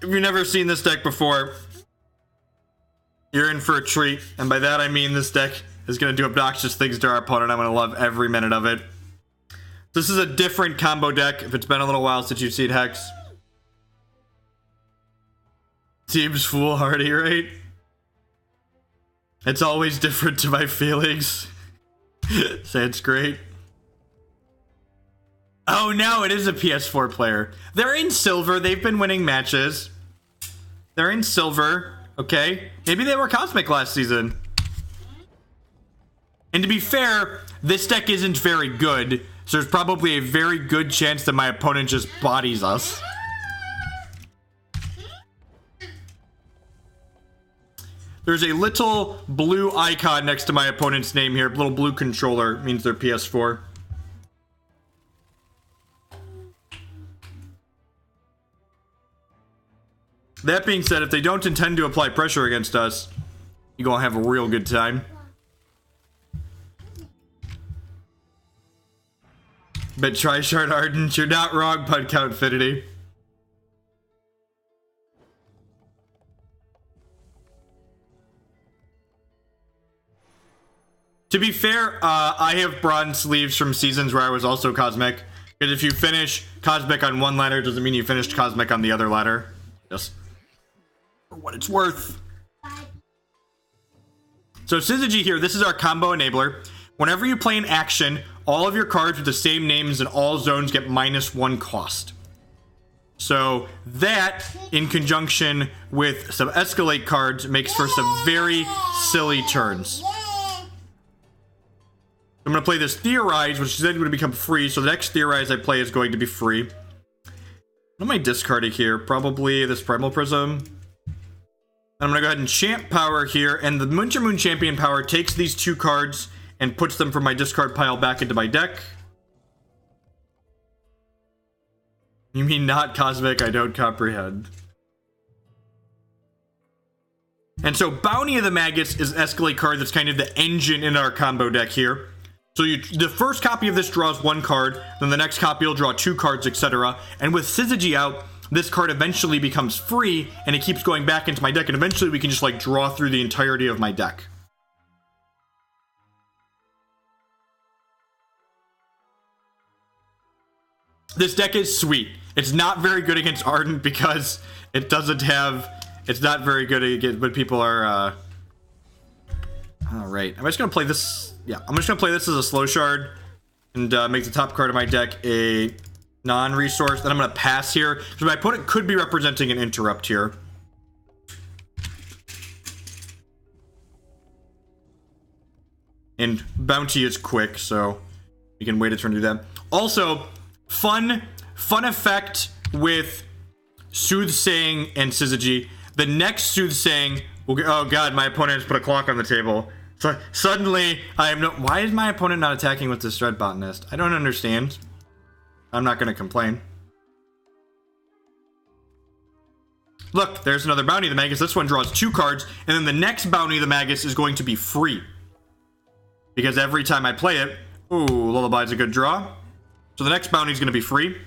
if you've never seen this deck before, you're in for a treat. And by that I mean this deck is going to do obnoxious things to our opponent. I'm going to love every minute of it. This is a different combo deck if it's been a little while since you've seen Hex. Seems foolhardy, right? It's always different to my feelings. Say it's great. Oh no, it is a PS4 player. They're in silver. They've been winning matches. They're in silver. Okay. Maybe they were Cosmic last season. And to be fair, this deck isn't very good. So there's probably a very good chance that my opponent just bodies us. There's a little blue icon next to my opponent's name here. Little blue controller means they're PS4. That being said, if they don't intend to apply pressure against us, you're gonna have a real good time. But try Shard Ardent, you're not wrong, Pud Countfinity. To be fair, I have bronze sleeves from seasons where I was also Cosmic. Because if you finish Cosmic on one ladder, doesn't mean you finished Cosmic on the other ladder. Just for what it's worth. So Syzygy here, this is our combo enabler. Whenever you play an action, all of your cards with the same names in all zones get -1 cost. So that, in conjunction with some Escalate cards, makes for some very silly turns. I'm going to play this Theorize, which is then going to become free. So the next Theorize I play is going to be free. What am I discarding here? Probably this Primal Prism. And I'm going to go ahead and champ power here. And the Winter Moon Champion power takes these two cards and puts them from my discard pile back into my deck. You mean not Cosmic? I don't comprehend. And so Bounty of the Magus is an Escalate card that's kind of the engine in our combo deck here. So the first copy of this draws one card, then the next copy will draw two cards, etc. And with Syzygy out, this card eventually becomes free, and it keeps going back into my deck, and eventually we can just like draw through the entirety of my deck. This deck is sweet. It's not very good against Ardent because it doesn't have... It's not very good against when people are... Alright, I'm just going to play this... Yeah, I'm just going to play this as a slow shard and make the top card of my deck a non-resource. Then I'm going to pass here. So my opponent could be representing an interrupt here. And Bounty is quick, so you can wait a turn to do that. Also, fun effect with Soothsaying and Syzygy. The next Soothsaying will get... Oh god, my opponent has put a clock on the table. So suddenly, I am no... Why is my opponent not attacking with this Dread Botanist? I don't understand. I'm not going to complain. Look, there's another Bounty of the Magus. This one draws two cards, and then the next Bounty of the Magus is going to be free. Because every time I play it... Ooh, Lullaby's a good draw. So the next Bounty is going to be free.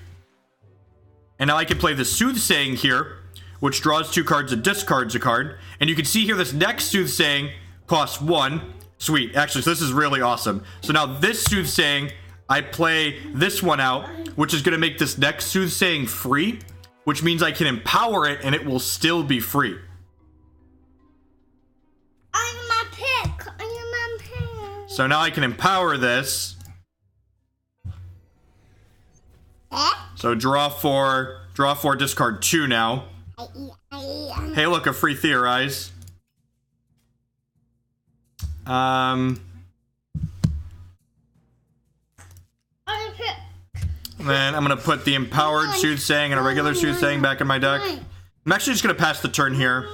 And now I can play the Soothsaying here, which draws two cards and discards a card. And you can see here this next Soothsaying costs 1. Sweet. Actually, so this is really awesome. So now this Soothsaying, I play this one out, which is going to make this next Soothsaying free, which means I can empower it and it will still be free. So now I can empower this. So draw 4, discard 2 now. Hey, look, a free Theorize. Then I'm gonna put the empowered Soothsaying and a regular Soothsaying back in my deck. I'm actually just gonna pass the turn here.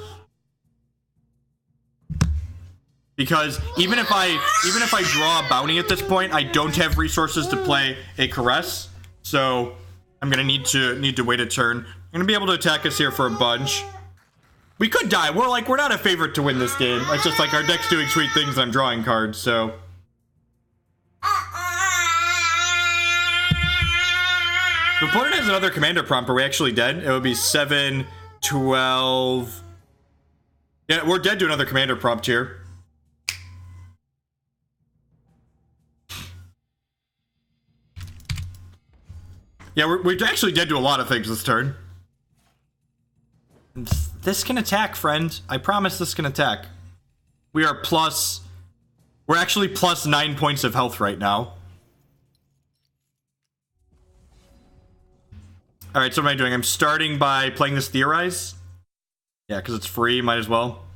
Because even if I draw a Bounty at this point, I don't have resources to play a Caress. So I'm gonna need to wait a turn. I'm gonna be able to attack us here for a bunch. We could die. We're not a favorite to win this game. It's just like our deck's doing sweet things and I'm drawing cards, so. The opponent has another commander prompt. Are we actually dead? It would be 7 12. Yeah, we're dead to another commander prompt here. Yeah, we're actually dead to a lot of things this turn. This can attack, friend. I promise this can attack. We are plus... We're actually plus 9 points of health right now. Alright, so what am I doing? I'm starting by playing this Theorize. Yeah, because it's free, might as well.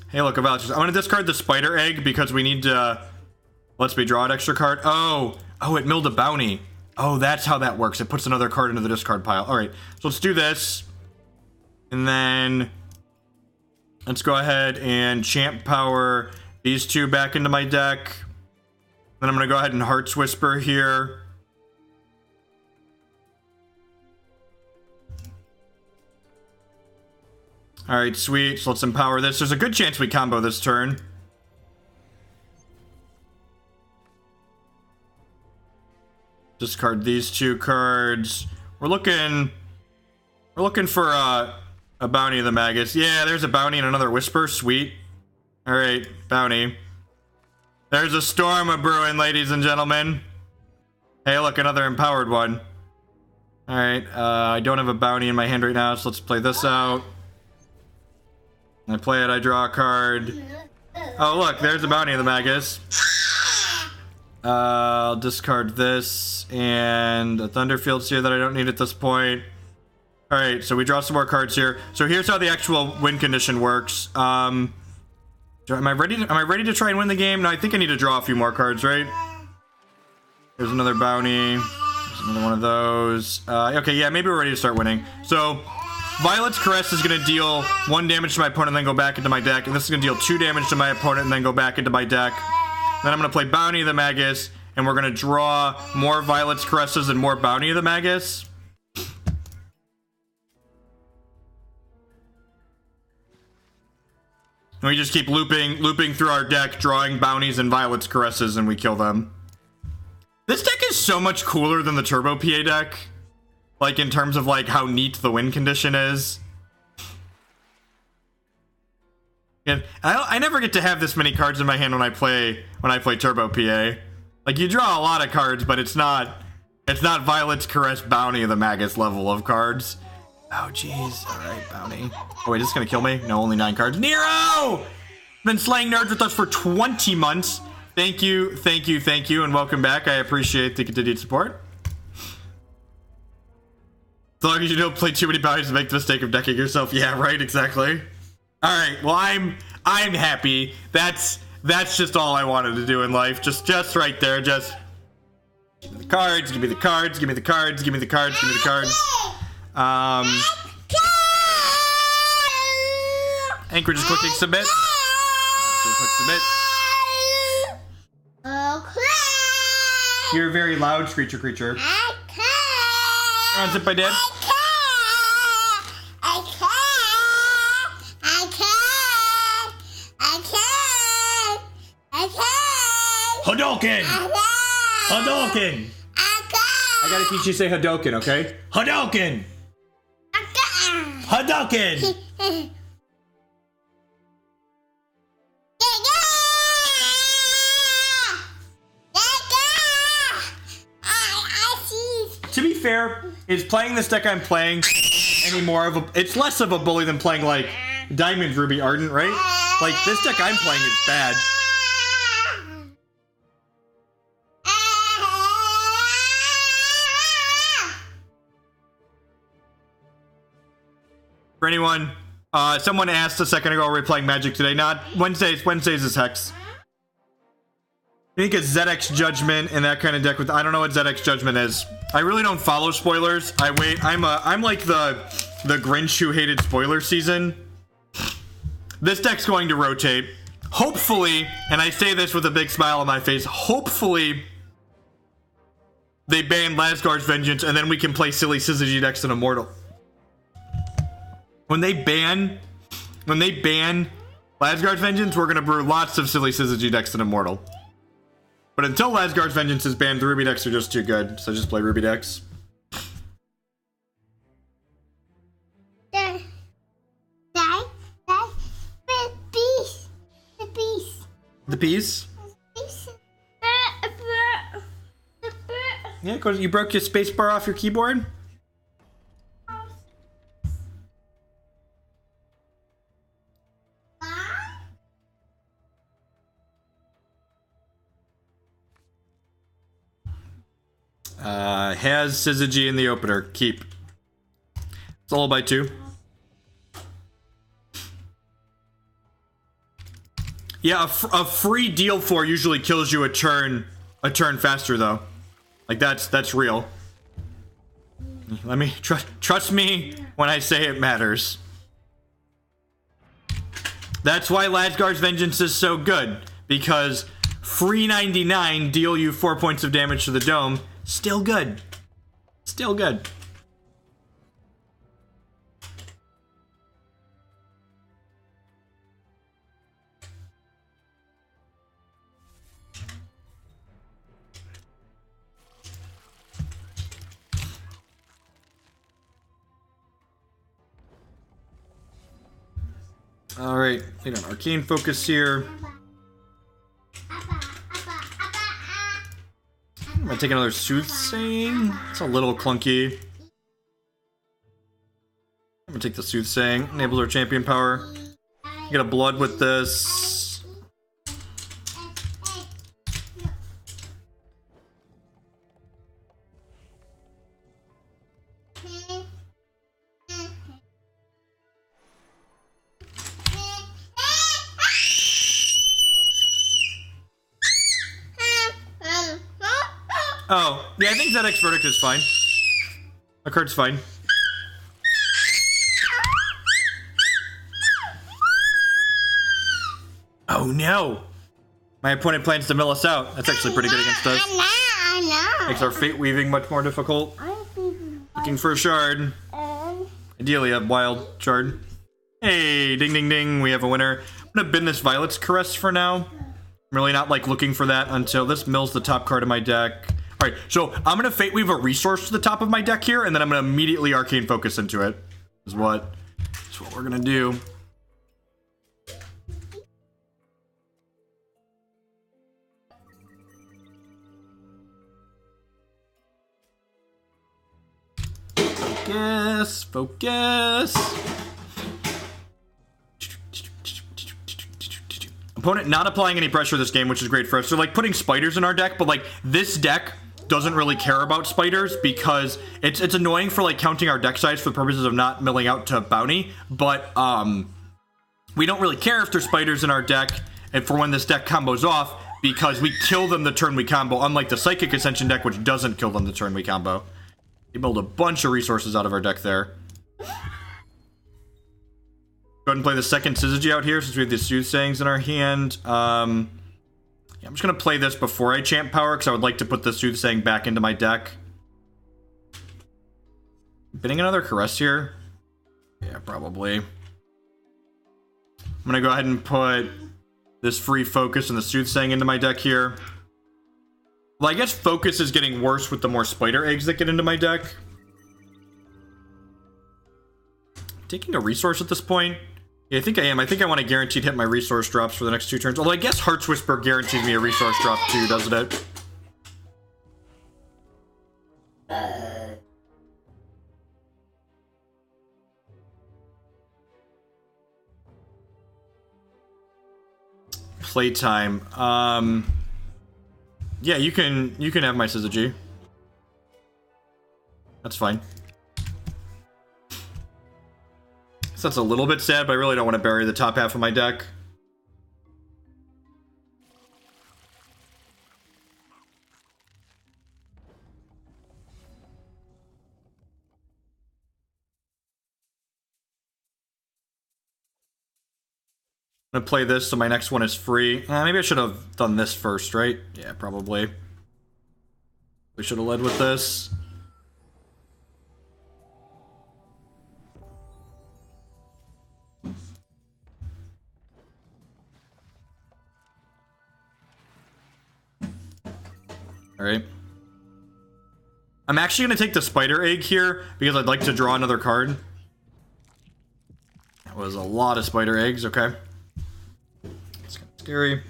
Hey, look, I'm going to discard the Spider Egg because we need to... Lets me draw an extra card. Oh, it milled a bounty. Oh, that's how that works. It puts another card into the discard pile. All right, so let's do this. And then let's go ahead and champ power these two back into my deck. Then I'm going to go ahead and Heart's Whisper here. All right, sweet. So let's empower this. There's a good chance we combo this turn. Discard these two cards. We're looking for a bounty of the Magus. Yeah, there's a bounty and another Whisper. Sweet. All right, bounty. There's a storm a brewing, ladies and gentlemen. Hey, look, another empowered one. All right, I don't have a bounty in my hand right now, so let's play this out. I play it, I draw a card. Oh, look, there's a bounty of the Magus. I'll discard this and a Thunderfield Seer that I don't need at this point. Alright, so we draw some more cards here. So here's how the actual win condition works. Am I ready to try and win the game? No, I think I need to draw a few more cards, right? There's another bounty. There's another one of those. Okay, yeah, maybe we're ready to start winning. So Violet's Caress is going to deal 1 damage to my opponent and then go back into my deck. And this is going to deal 2 damage to my opponent and then go back into my deck. Then I'm going to play Bounty of the Magus, and we're going to draw more Violet's Caresses and more Bounty of the Magus. And we just keep looping through our deck, drawing Bounties and Violet's Caresses, and we kill them. This deck is so much cooler than the Turbo PA deck. Like, in terms of, like, how neat the win condition is. And I never get to have this many cards in my hand when I play Turbo PA. Like, you draw a lot of cards, but it's not Violet's Caress Bounty of the Magus level of cards. Oh jeez. Alright, Bounty. Oh wait, is this gonna kill me? No, only 9 cards. Nero! Been slaying nerds with us for 20 months. Thank you, and welcome back. I appreciate the continued support. As long as you don't play too many bounties to make the mistake of decking yourself. Yeah, right, exactly. Alright, well I'm happy. That's just all I wanted to do in life. Just right there. Just give me the cards, give me the cards, give me the cards, give me the cards, give me the cards. Anchor just clicking submit. Click submit. You're a very loud screecher creature. Unzip my dad. Hadouken! Hadouken! I gotta teach you to say Hadouken, okay? Hadouken! Hadouken! To be fair, is playing this deck I'm playing any more of a... It's less of a bully than playing, like, Diamond Ruby Ardent, right? Like, this deck I'm playing is bad. For anyone, someone asked a second ago, are we playing Magic today? Not Wednesdays. Wednesdays is Hex. I think it's ZX Judgment and that kind of deck with... I don't know what ZX Judgment is. I really don't follow spoilers. I wait. I'm like the Grinch who hated spoiler season. This deck's going to rotate. Hopefully, and I say this with a big smile on my face, hopefully they ban Lasgar's Vengeance and then we can play silly Syzygy decks in Immortal. When they ban Lasgar's Vengeance, we're gonna brew lots of silly Syzygy decks in Immortal. But until Lasgar's Vengeance is banned, the Ruby decks are just too good, so just play Ruby decks. The piece? Yeah, because you broke your space bar off your keyboard? Has Syzygy in the opener. Keep. It's all by 2. Yeah, a free deal 4 usually kills you a turn faster though. Like that's real. Let me trust me when I say it matters. That's why Lasgar's Vengeance is so good, because free 99 deal you 4 points of damage to the dome. Still good. Still good. Alright, we got Arcane Focus here. I'm gonna take another Soothsaying. It's a little clunky. I'm gonna take the Soothsaying. Enables our champion power. Get a blood with this. Oh, yeah, I think ZX Verdict is fine. My card's fine. Oh no! My opponent plans to mill us out. That's actually pretty good against us. I know. Makes our Fate Weaving much more difficult. Looking for a shard. Ideally a wild shard. Hey, ding ding ding, we have a winner. I'm gonna bin this Violet's Caress for now. I'm really not like looking for that until this mills the top card of my deck. Alright, so I'm gonna Fate Weave a resource to the top of my deck here, and then I'm gonna immediately Arcane Focus into it. That's what we're gonna do. Focus. Opponent not applying any pressure this game, which is great for us. So like putting spiders in our deck, but like this deck doesn't really care about spiders because it's annoying for like counting our deck size for the purposes of not milling out to bounty, but we don't really care if there's spiders in our deck and for when this deck combos off because we kill them the turn we combo, unlike the Psychic Ascension deck, which doesn't kill them the turn we combo. We build a bunch of resources out of our deck there. Go ahead and play the second Syzygy out here since we have the Soothsayings in our hand. Yeah, I'm just going to play this before I champ power because I would like to put the Soothsaying back into my deck. Bidding another Caress here? Yeah, probably. I'm going to go ahead and put this free Focus and the Soothsaying into my deck here. Well, I guess Focus is getting worse with the more spider eggs that get into my deck. Taking a resource at this point? Yeah, I think I am. I think I want to guaranteed hit my resource drops for the next 2 turns. Although I guess Heart's Whisper guarantees me a resource drop too, doesn't it? Playtime. Yeah, you can have my Syzygy. That's fine. So that's a little bit sad, but I really don't want to bury the top half of my deck. I'm gonna play this, so my next one is free. Maybe I should have done this first, right? Yeah, probably. We should have led with this. Alright. I'm actually gonna take the Spider Egg here, because I'd like to draw another card. That was a lot of Spider Eggs, okay. It's kind of scary.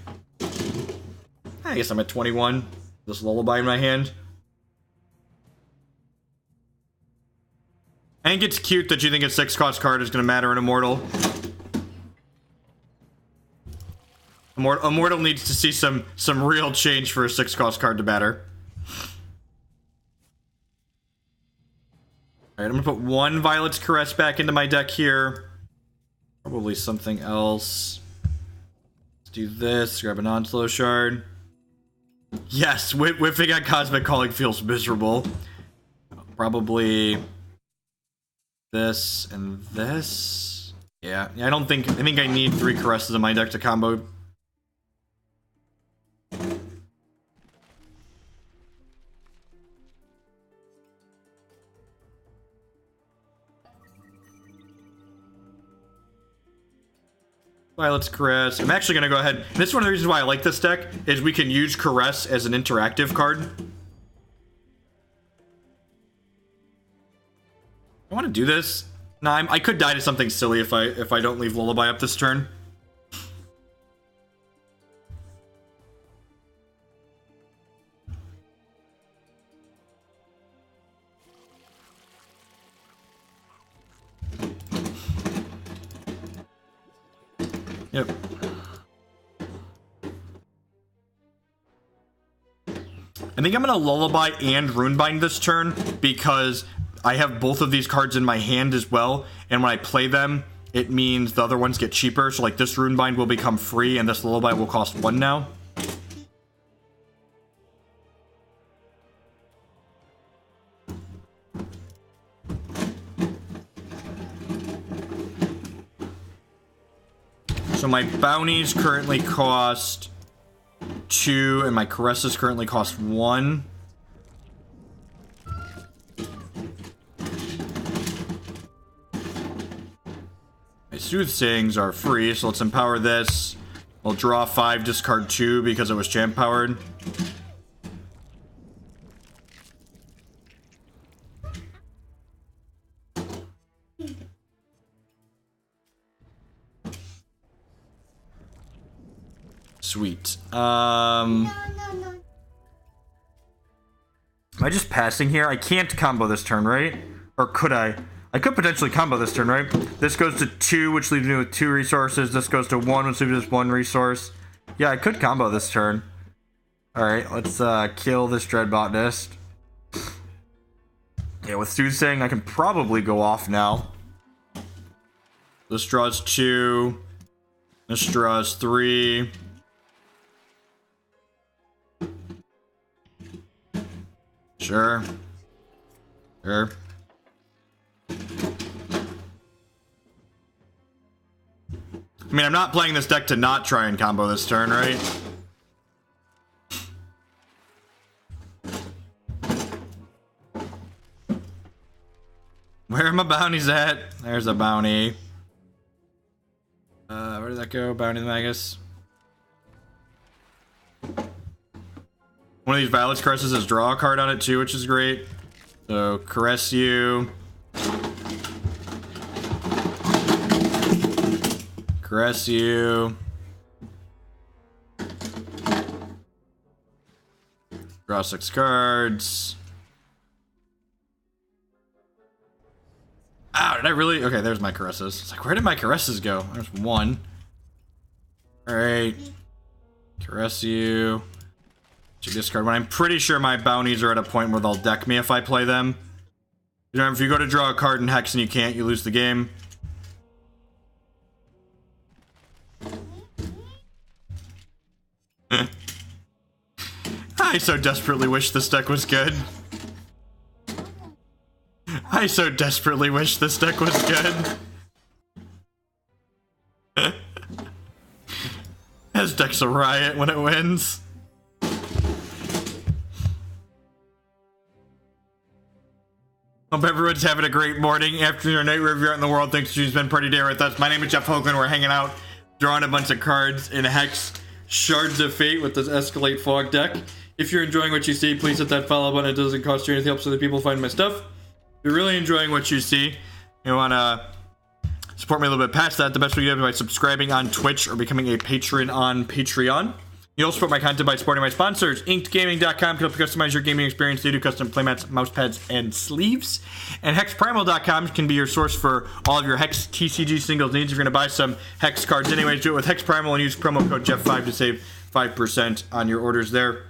I guess I'm at 21. This Lullaby in my hand. I think it's cute that you think a 6-cost card is going to matter in Immortal. Immortal needs to see some real change for a 6-cost card to matter. Alright, I'm going to put one Violet's Caress back into my deck here. Probably something else. Let's do this. Grab an Onslow Shard. Yes, whiffing on Cosmic Calling feels miserable. Probably this and this. Yeah, I think I need 3 Caresses in my deck to combo. Violet's Caress. I'm actually going to go ahead. This is one of the reasons why I like this deck, is we can use Caress as an interactive card. I want to do this. Nah, I could die to something silly if I don't leave Lullaby up this turn. Yep. I think I'm gonna Lullaby and Runebind this turn because I have both of these cards in my hand as well, and when I play them, it means the other ones get cheaper. So like this Runebind will become free, and this Lullaby will cost 1 now. So my bounties currently cost 2, and my caresses currently cost 1. My Soothsayings are free, so let's empower this. We'll draw 5, discard 2 because it was champ powered. Sweet. Am I just passing here? I can't combo this turn, right? Or could I? I could potentially combo this turn, right? This goes to 2, which leaves me with 2 resources. This goes to 1, which leaves me with 1 resource. Yeah, I could combo this turn. Alright, let's kill this Dread Botanist. Yeah, with Soothsaying, I can probably go off now. This draws 2. This draws 3. Sure. Sure. I mean, I'm not playing this deck to not try and combo this turn, right? Where are my bounties at? There's a bounty. Where did that go? Bounty the Magus. One of these Violet's Caresses has draw a card on it too, which is great. So, Caress you. Caress you. Draw 6 cards. Ow, did I really? Okay, there's my Caresses. It's like, where did my Caresses go? There's 1. Alright. Caress you. Discard one. I'm pretty sure my bounties are at a point where they'll deck me if I play them. You know, if you go to draw a card in Hex and you can't, you lose the game. I so desperately wish this deck was good. I so desperately wish this deck was good. This deck's a riot when it wins. Hope everyone's having a great morning, afternoon, or night, wherever you're at in the world. Thanks for spending party day with us. My name is Jeff Hoagland. We're hanging out, drawing a bunch of cards in Hex Shards of Fate with this Escalate Fog deck. If you're enjoying what you see, please hit that follow button. It doesn't cost you anything. It helps other people find my stuff. If you're really enjoying what you see, you want to support me a little bit past that, the best way to do it is by subscribing on Twitch or becoming a patron on Patreon. You also support my content by supporting my sponsors. InkedGaming.com can help you customize your gaming experience. They do custom playmats, mousepads, and sleeves. And HexPrimal.com can be your source for all of your Hex TCG singles needs. If you're going to buy some Hex cards anyways, do it with HexPrimal and use promo code Jeff5 to save 5% on your orders there.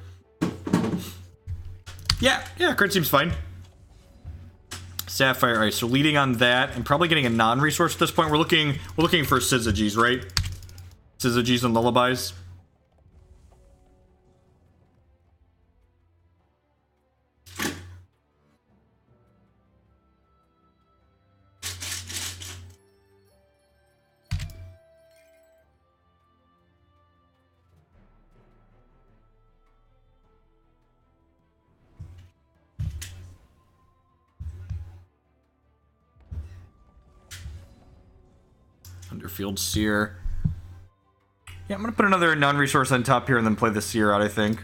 Yeah, card seems fine. Sapphire Ice. So leading on that and probably getting a non-resource at this point. We're looking for Syzygy's, right? Syzygy's and Lullabies. Thunderfield Seer. Yeah, I'm gonna put another non-resource on top here and then play the Seer out, I think.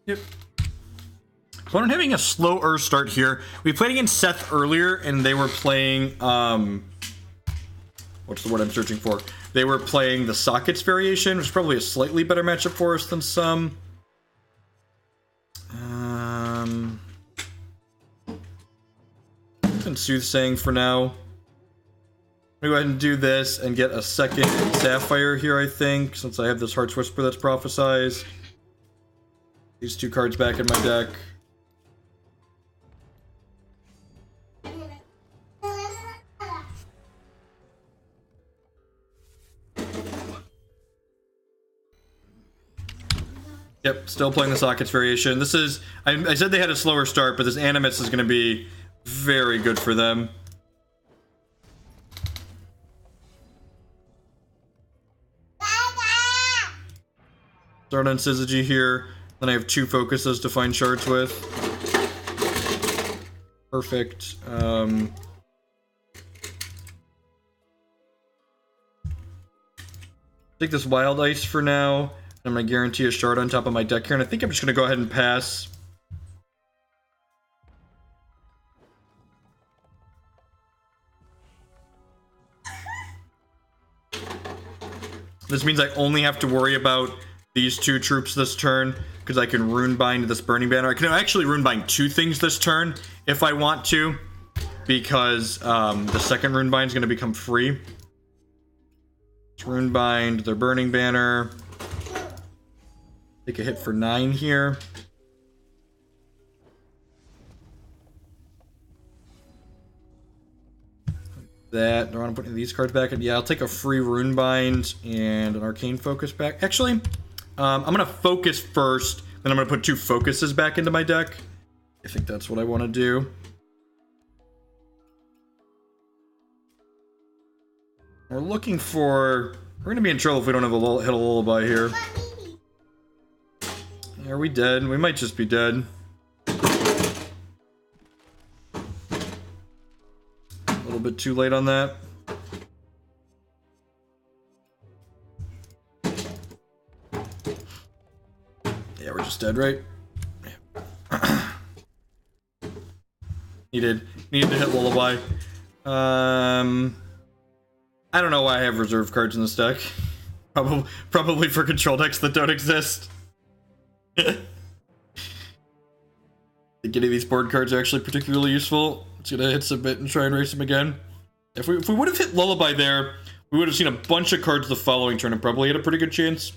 Yep. Opponent having a slower start here. We played against Seth earlier and they were playing what's the word I'm searching for? They were playing the Sockets variation, which is probably a slightly better matchup for us than some. And Soothsaying for now. I'm gonna go ahead and do this and get a second Sapphire here, I think, since I have this Heart's Whisper that's prophesized. These two cards back in my deck. Yep, still playing the Sockets variation. This is... I said they had a slower start, but this Animus is going to be very good for them. Start on Syzygy here. Then I have 2 focuses to find shards with. Perfect. Take this Wild Ice for now. I'm going to guarantee a shard on top of my deck here, and I think I'm just going to go ahead and pass. This means I only have to worry about these 2 troops this turn, because I can Runebind this Burning Banner. I can actually Runebind 2 things this turn, if I want to, because the second Runebind is going to become free. Let's Runebind their Burning Banner. Take a hit for 9 here. That. Do I want to put any of these cards back? Yeah, I'll take a free Runebind and an Arcane Focus back. Actually, I'm going to focus first, then I'm going to put 2 focuses back into my deck. I think that's what I want to do. We're looking for... We're going to be in trouble if we don't have a hit a Lullaby here. Are we dead? We might just be dead. A little bit too late on that. Yeah, we're just dead, right? Needed to hit Lullaby. I don't know why I have reserve cards in this deck. Probably for control decks that don't exist. I think any of these board cards are actually particularly useful. It's gonna hit submit and try and race them again. If we would have hit Lullaby there, we would have seen a bunch of cards the following turn and probably had a pretty good chance.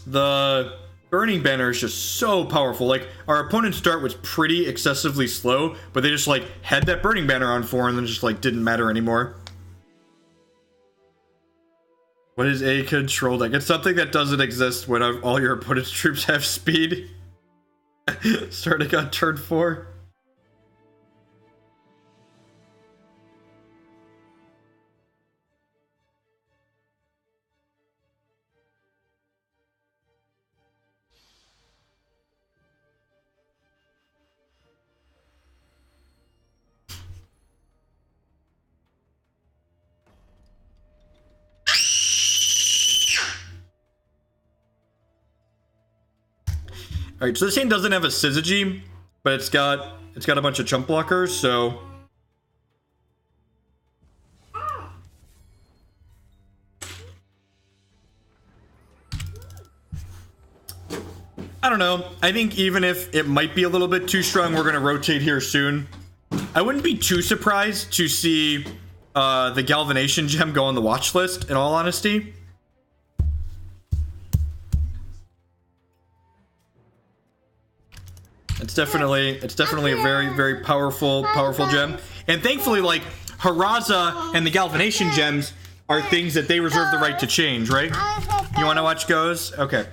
The Burning Banner is just so powerful. Like, our opponent's start was pretty excessively slow, but they just, like, had that Burning Banner on 4 and then just, like, didn't matter anymore. What is a control deck? It's something that doesn't exist when all your opponent's troops have speed. Starting on turn 4. Alright, so this hand doesn't have a Syzygy, but it's got a bunch of chump blockers, so I don't know. I think even if it might be a little bit too strong, we're gonna rotate here soon. I wouldn't be too surprised to see the Galvanation gem go on the watch list, in all honesty. It's definitely a very, very powerful gem. And thankfully, like, Haraza and the Galvanation gems are things that they reserve the right to change, right? You wanna watch goes? Okay.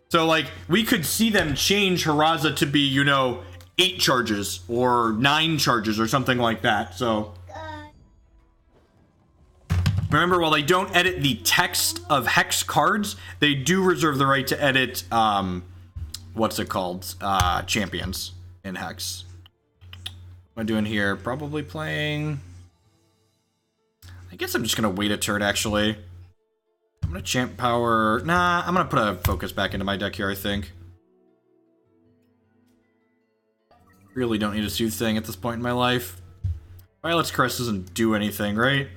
So, like, we could see them change Haraza to be, you know, 8 charges or 9 charges or something like that. So remember, while they don't edit the text of Hex cards, they do reserve the right to edit, what's it called? Champions in Hex. What am I doing here? Probably playing... I guess I'm just gonna wait a turn, actually. I'm gonna champ power... Nah, I'm gonna put a focus back into my deck here, I think. Really don't need a Soothsaying at this point in my life. Violet's Crest doesn't do anything, right?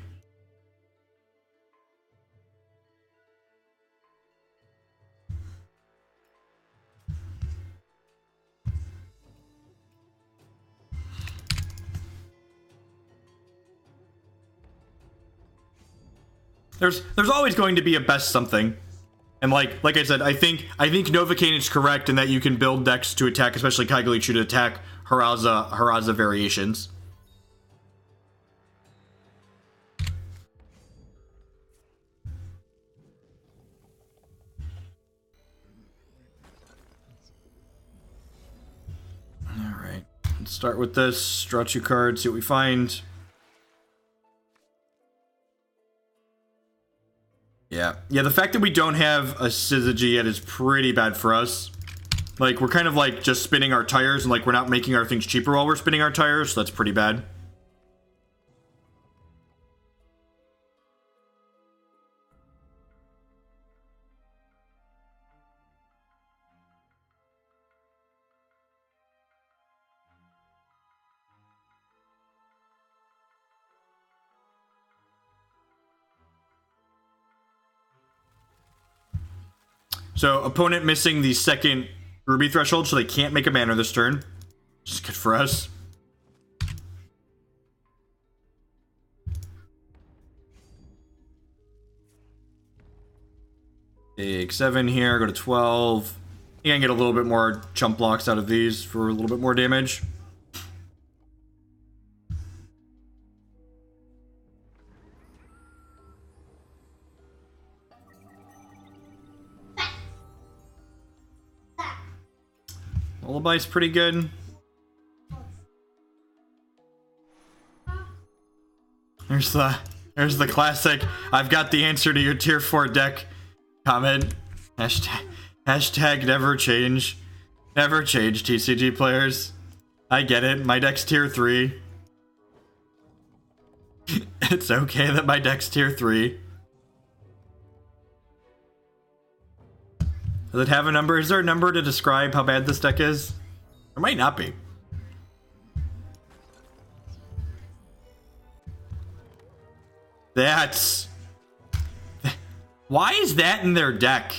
There's always going to be a best something. And like I said, I think Novocaine is correct in that you can build decks to attack, especially Kaigalichu, to attack Haraza variations. Alright. Let's start with this. Draw 2 cards, see what we find. Yeah, the fact that we don't have a Syzygy yet is pretty bad for us. Like, we're kind of like just spinning our tires, and like we're not making our things cheaper while we're spinning our tires, so that's pretty bad. So, opponent missing the second Ruby threshold, so they can't make a mana this turn. Which is good for us. Take 7 here, go to 12. You can get a little bit more chump blocks out of these for a little bit more damage. Lullaby's pretty good. There's the classic "I've got the answer to your tier 4 deck" comment. Hashtag never change. Never change, TCG players. I get it, my deck's tier 3. It's okay that my deck's tier 3. Does it have a number? Is there a number to describe how bad this deck is? There might not be. That's... Why is that in their deck?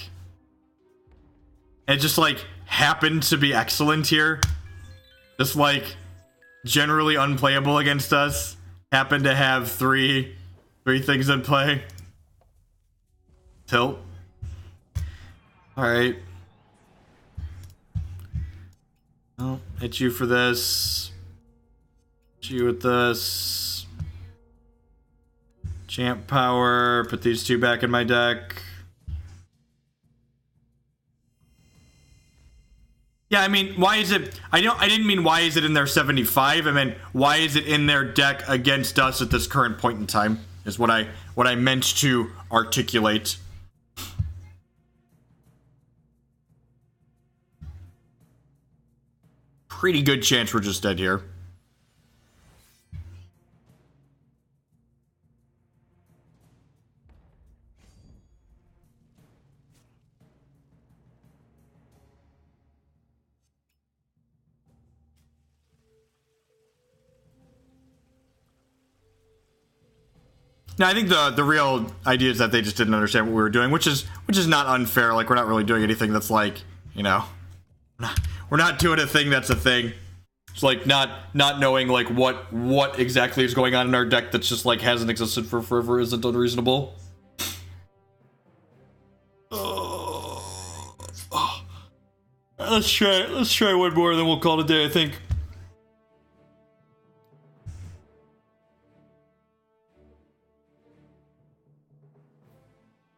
It just, like, happened to be excellent here. Just, like, generally unplayable against us. Happened to have three things in play. Tilt. Alright. I'll hit you for this. Hit you with this. Champ power. Put these 2 back in my deck. Yeah, I mean, why is it... I didn't mean why is it in their 75. I meant why is it in their deck against us at this current point in time, is what I meant to articulate. Pretty good chance we're just dead here. No, I think the real idea is that they just didn't understand what we were doing, which is not unfair. Like, we're not really doing anything that's like, you know, we're not doing a thing that's a thing. It's like not knowing like what exactly is going on in our deck that's just like hasn't existed for forever isn't unreasonable. Let's try one more, then we'll call it a day, I think.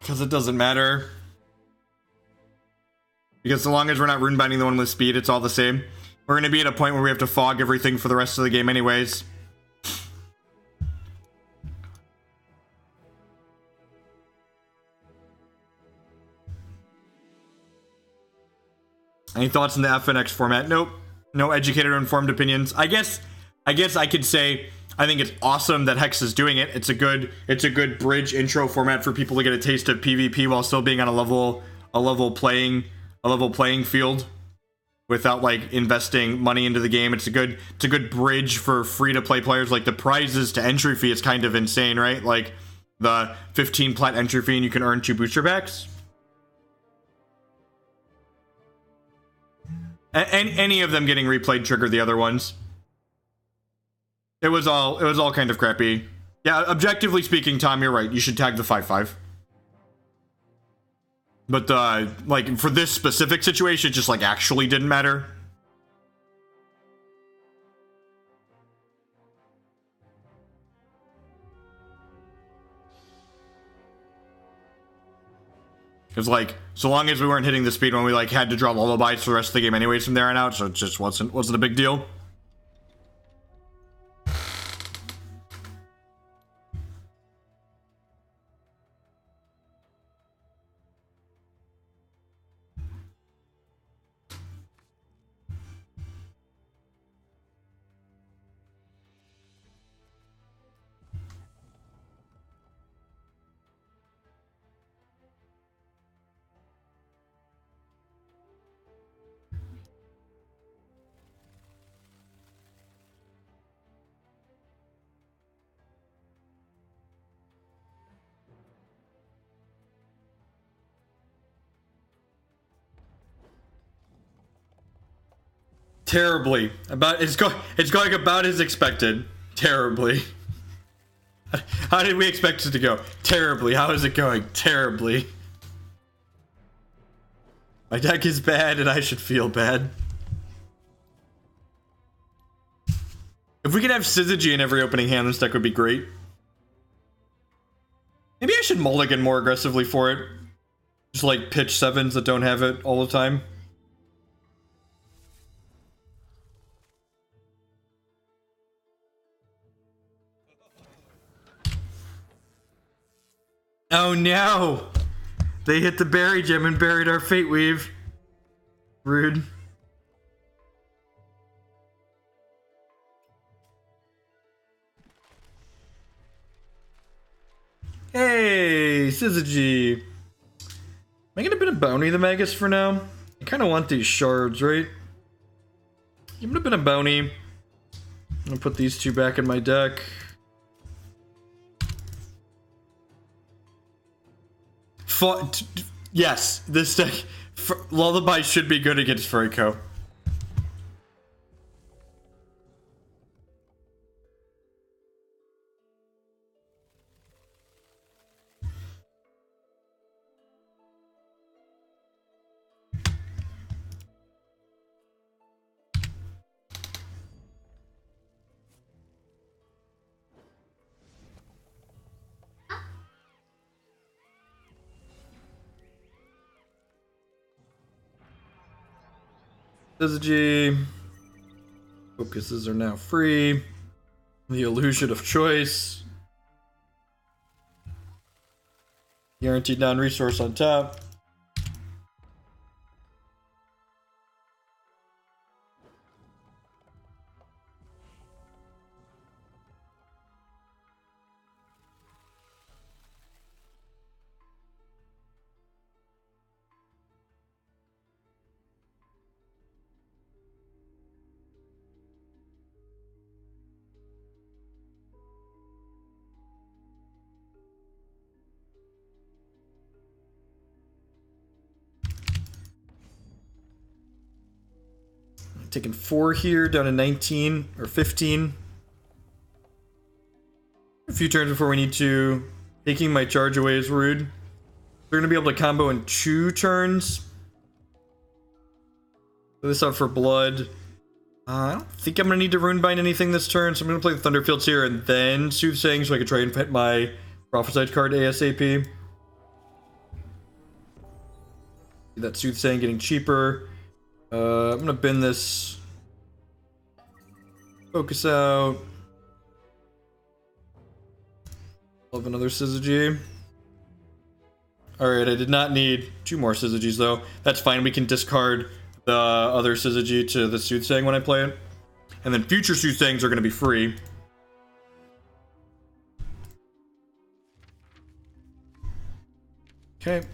Because it doesn't matter. Because so long as we're not runebinding the one with speed, it's all the same. We're going to be at a point where we have to fog everything for the rest of the game anyways. Any thoughts on the FNX format? Nope. No educated or informed opinions. I guess I could say I think it's awesome that Hex is doing it. It's a good bridge intro format for people to get a taste of PvP while still being on a level playing field without like investing money into the game. It's a good bridge for free to play players. Like the prizes to entry fee is kind of insane, right? Like the 15 plat entry fee and you can earn 2 booster packs. And any of them getting replayed triggered the other ones. It was all kind of crappy. Yeah, objectively speaking, Tom, you're right. You should tag the 5/5. But like for this specific situation, it just like actually didn't matter. It's like, so long as we weren't hitting the speed when we like had to draw lullabies for the rest of the game anyways from there on out, so it just wasn't a big deal. Terribly. It's going about as expected. Terribly. How did we expect it to go? Terribly. How is it going? Terribly. My deck is bad and I should feel bad. If we could have Syzygy in every opening hand, this deck would be great. Maybe I should mulligan more aggressively for it. Just like pitch 7s that don't have it all the time. Oh no! They hit the berry gem and buried our Fate Weave. Rude. Hey, Syzygy. Am I gonna been a bounty the Magus for now? I kind of want these shards, right? I'm gonna been a bounty. I'm gonna put these 2 back in my deck. Yes, this deck Lullaby should be good against Furiko. Syzygy. Focuses are now free. The illusion of choice. Guaranteed non-resource on top. taking 4 here, down to 19 or 15. A few turns before we need to. Taking my charge away is rude. They're going to be able to combo in 2 turns. Put this out for blood. I don't think I'm going to need to Runebind anything this turn, so I'm going to play the Thunderfield Seer and then Soothsaying so I can try and hit my Prophesied card ASAP. That Soothsaying getting cheaper. I'm going to bin this. Focus out. Love another Syzygy. Alright, I did not need 2 more Syzygys though. That's fine, we can discard the other Syzygy to the Soothsaying when I play it. And then future Soothsayings are going to be free. Okay.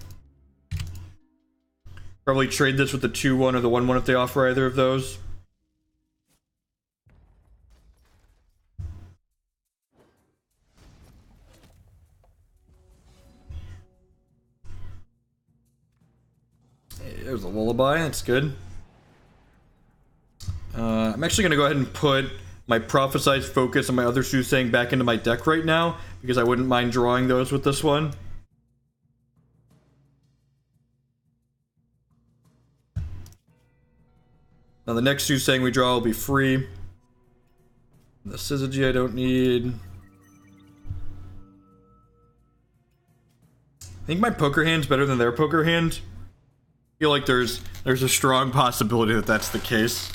Probably trade this with the 2-1 or the 1-1 if they offer either of those. There's a Lullaby, that's good. I'm actually going to go ahead and put my Prophesied Focus and my other Soothsaying back into my deck right now, because I wouldn't mind drawing those with this one. Now the next Soothsaying we draw will be free. The Syzygy I don't need. I think my poker hand's better than their poker hand. I feel like there's a strong possibility that that's the case.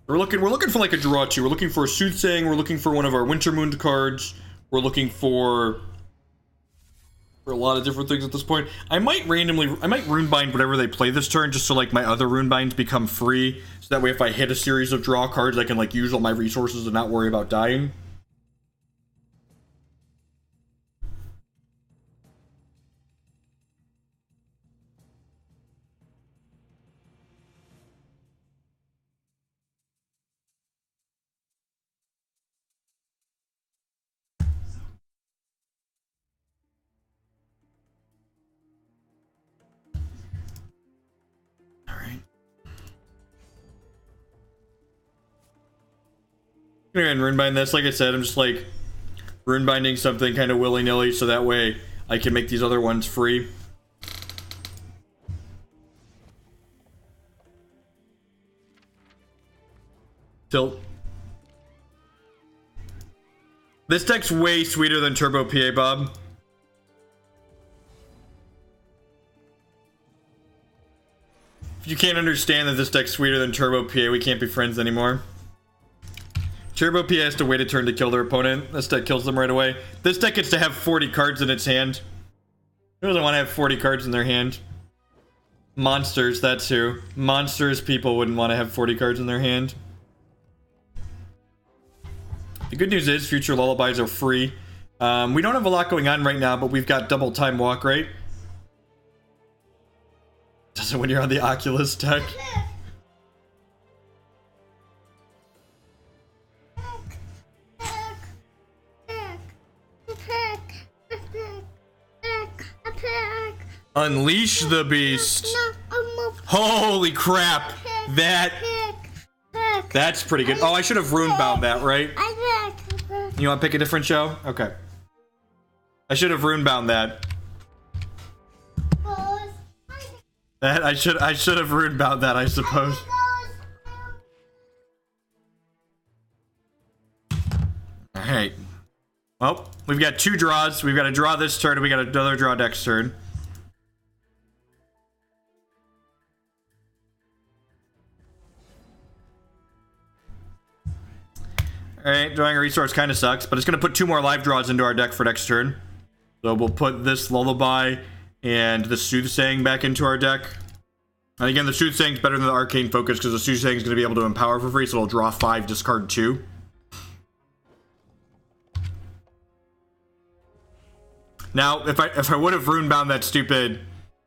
We're looking for like a draw too. We're looking for a Soothsaying. We're looking for one of our Wintermoon cards. We're looking for a lot of different things at this point. I might Runebind whatever they play this turn, just so like my other Runebinds become free. So that way, if I hit a series of draw cards, I can like use all my resources and not worry about dying. I'm gonna Runebind this. Like I said, I'm just like Runebinding something kind of willy-nilly so that way I can make these other ones free. Tilt. This deck's way sweeter than Turbo PA, Bob. If you can't understand that this deck's sweeter than Turbo PA, we can't be friends anymore. Turbo PA has to wait a turn to kill their opponent. This deck kills them right away. This deck gets to have 40 cards in its hand. Who doesn't want to have 40 cards in their hand? Monsters, that's who. Monsters people wouldn't want to have 40 cards in their hand. The good news is future Lullabies are free. We don't have a lot going on right now, but we've got double time walk, right? Does it when you're on the Oculus deck? Unleash the beast. Holy crap. That's pretty good. Oh, I should have Runebound that, right? You want to pick a different show? Okay. I should have Runebound that. I should have Runebound that, I suppose. Alright. Well, we've got 2 draws. We've got a draw this turn, and we got another draw next turn. Alright, drawing a resource kind of sucks, but it's going to put 2 more live draws into our deck for next turn. So we'll put this Lullaby and the Soothsaying back into our deck. And again, the Soothsaying's better than the Arcane Focus because the Soothsaying's going to be able to empower for free, so it'll draw 5, discard 2. Now, if I would have Runebound that stupid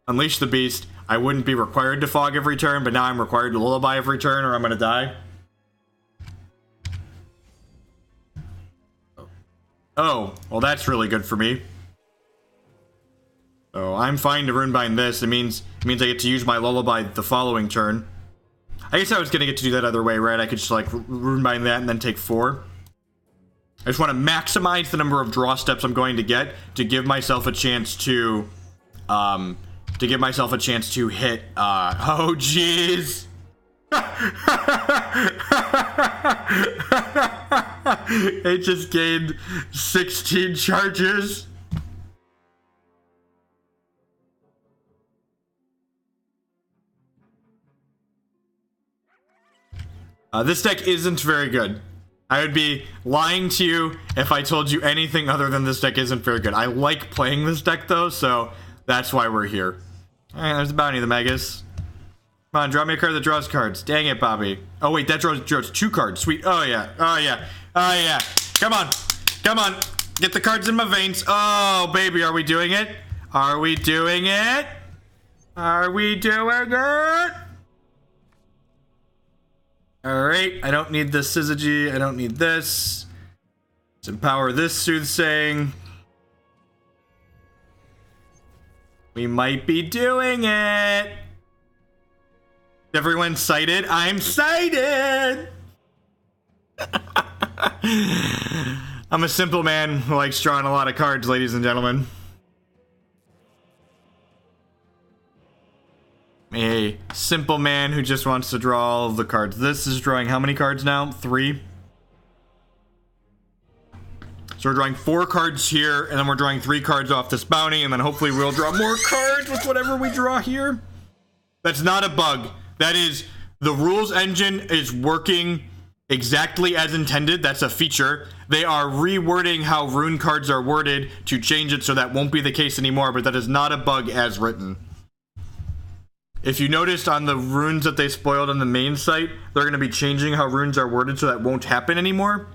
Unleash the Beast, I wouldn't be required to Fog every turn, but now I'm required to Lullaby every turn or I'm going to die. Oh, well that's really good for me. So I'm fine to Runebind this. It means I get to use my Lullaby the following turn. I guess I was gonna get to do that other way, right? I could just like Runebind that and then take 4. I just want to maximize the number of draw steps I'm going to get to give myself a chance to hit, oh jeez. It just gained 16 charges. This deck isn't very good. I would be lying to you if I told you anything other than this deck isn't very good. I like playing this deck though, so that's why we're here. Alright, there's the bounty of the Magus. Come on, draw me a card that draws cards. Dang it, Bobby. Oh wait, that draws 2 cards. Sweet. Oh yeah. Oh yeah. Oh yeah. Come on. Come on. Get the cards in my veins. Oh baby, are we doing it? Are we doing it? Are we doing it? Alright, I don't need this Syzygy. I don't need this. Let's empower this Soothsaying. We might be doing it. Everyone cited? I'm cited! I'm a simple man who likes drawing a lot of cards, ladies and gentlemen. A simple man who just wants to draw all of the cards. This is drawing how many cards now? 3. So we're drawing 4 cards here, and then we're drawing 3 cards off this bounty, and then hopefully we'll draw more cards with whatever we draw here. That's not a bug. That is, the rules engine is working exactly as intended. That's a feature. They are rewording how rune cards are worded to change it so that won't be the case anymore, but that is not a bug as written. If you noticed on the runes that they spoiled on the main site, they're going to be changing how runes are worded so that won't happen anymore.